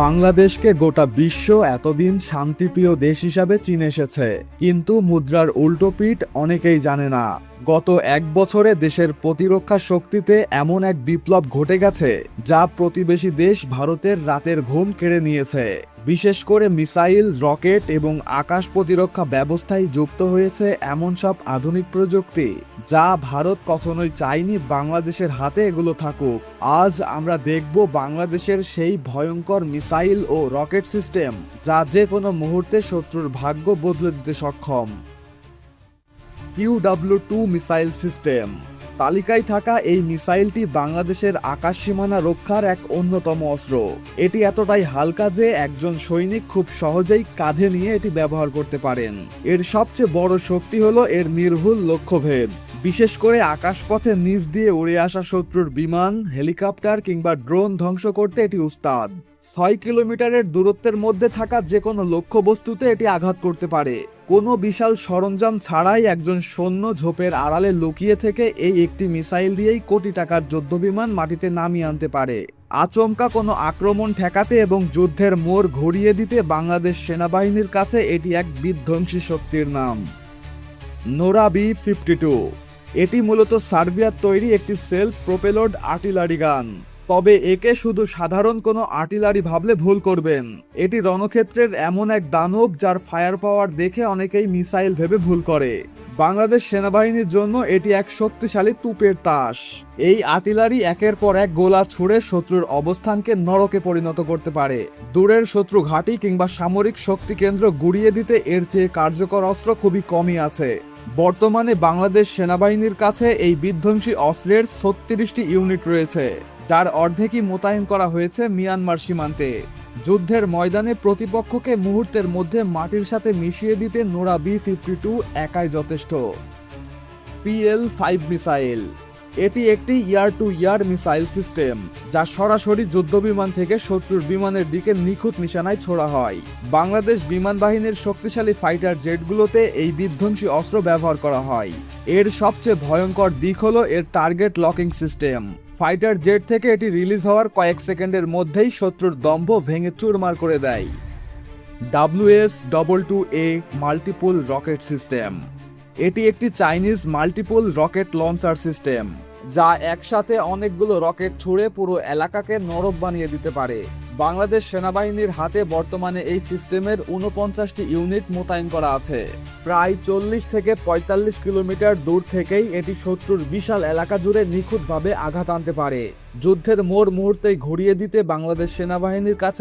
বাংলাদেশকে গোটা বিশ্ব এতদিন শান্তিপ্রিয় দেশ হিসাবে চিনে এসেছে, কিন্তু মুদ্রার উল্টো পিঠ অনেকেই জানে না। গত এক বছরে দেশের প্রতিরক্ষা শক্তিতে এমন এক বিপ্লব ঘটে গেছে যা প্রতিবেশী দেশ ভারতের রাতের ঘুম কেড়ে নিয়েছে। বিশেষ করে মিসাইল, রকেট এবং আকাশ প্রতিরক্ষা ব্যবস্থায় যুক্ত হয়েছে এমন সব আধুনিক প্রযুক্তি যা ভারত কখনোই চায়নি বাংলাদেশের হাতে এগুলো থাকুক। আজ আমরা দেখব বাংলাদেশের সেই ভয়ঙ্কর মিসাইল ও রকেট সিস্টেম যা যে কোনো মুহূর্তে শত্রুর ভাগ্য বদলে দিতে সক্ষম। QW2 missile system. তালিকায় থাকা এই মিসাইলটি বাংলাদেশের আকাশ সীমানা রক্ষার এক অন্যতম অস্ত্র। এটি এতটাই হালকা যে একজন সৈনিক খুব সহজেই কাঁধে নিয়ে এটি ব্যবহার করতে পারেন। এর সবচেয়ে বড় শক্তি হলো এর নির্ভুল লক্ষ্যভেদ। বিশেষ করে আকাশপথে নিচ দিয়ে উড়ে আসা শত্রুর বিমান, হেলিকপ্টার কিংবা ড্রোন ধ্বংস করতে এটি উস্তাদ। 6 কিলোমিটারের দূরত্বের মধ্যে থাকা যে কোনো লক্ষ্যবস্তুতে এটি আঘাত করতে পারে। কোনো বিশাল সরঞ্জাম ছাড়াই একজন সৈন্য ঝোপের আড়ালে লুকিয়ে থেকে এই একটি মিসাইল দিয়েই কোটি টাকার যুদ্ধবিমান মাটিতে নামিয়ে আনতে পারে। আচমকা কোনো আক্রমণ ঠেকাতে এবং যুদ্ধের মোড় ঘুরিয়ে দিতে বাংলাদেশ সেনাবাহিনীর কাছে এটি এক বিধ্বংসী শক্তির নাম। Nora B-52। এটি মূলত সার্বিয়ার তৈরি একটি সেলফ প্রোপেলড আর্টিলারি গান। তবে একে শুধু সাধারণ কোনো আর্টিলারি ভাবলে ভুল করবেন। এটি রণক্ষেত্রের এমন এক দানব যার ফায়ার পাওয়ার দেখে অনেকেই মিসাইল ভেবে ভুল করে। বাংলাদেশ সেনাবাহিনীর জন্য এটি এক শক্তিশালী তুপের তাস। এই আর্টিলারি একের পর এক গোলা ছুড়ে শত্রুর অবস্থানকে নরকে পরিণত করতে পারে। দূরের শত্রু ঘাঁটি কিংবা সামরিক শক্তি কেন্দ্র গুড়িয়ে দিতে এর চেয়ে কার্যকর অস্ত্র খুবই কমই আছে। বর্তমানে বাংলাদেশ সেনাবাহিনীর কাছে এই বিধ্বংসী অস্ত্রের 36টি ইউনিট রয়েছে, যার অর্ধেকই মোতায়েন করা হয়েছে মিয়ানমার সীমান্তে। যুদ্ধের ময়দানে প্রতিপক্ষকে মুহূর্তের মধ্যে মাটির সাথে মিশিয়ে দিতে নোরা B-52 একাই যথেষ্ট। PL-5 missile. এটি একটি ইয়ার টু ইয়ার মিসাইল সিস্টেম যা সরাসরি যুদ্ধবিমান থেকে শত্রুর বিমানের দিকে নিখুঁত নিশানায় ছোড়া হয়। বাংলাদেশ বিমান বাহিনীর শক্তিশালী ফাইটার জেটগুলোতে এই বিধ্বংসী অস্ত্র ব্যবহার করা হয়। এর সবচেয়ে ভয়ঙ্কর দিক হলো এর target locking system. Fighter jet থেকে এটি রিলিজ হওয়ার কয়েক সেকেন্ডের মধ্যেই শত্রুর দম্ভ ভেঙে চুরমার করে দেয়। WS-22A multiple rocket system. এটি একটি Chinese multiple rocket launcher system যা একসাথে অনেকগুলো রকেট ছুড়ে পুরো এলাকাকে নরক বানিয়ে দিতে পারে। বাংলাদেশ সেনাবাহিনীর হাতে বর্তমানে এই সিস্টেমের 49টি ইউনিট মোতায়েন করা আছে। প্রায় 40 থেকে 45 কিলোমিটার দূর থেকেই এটি শত্রুর বিশাল এলাকা জুড়ে নিখুঁতভাবে আঘাত আনতে পারে। যুদ্ধের মোড় মুহূর্তেই ঘুরিয়ে দিতে বাংলাদেশ সেনাবাহিনীর কাছে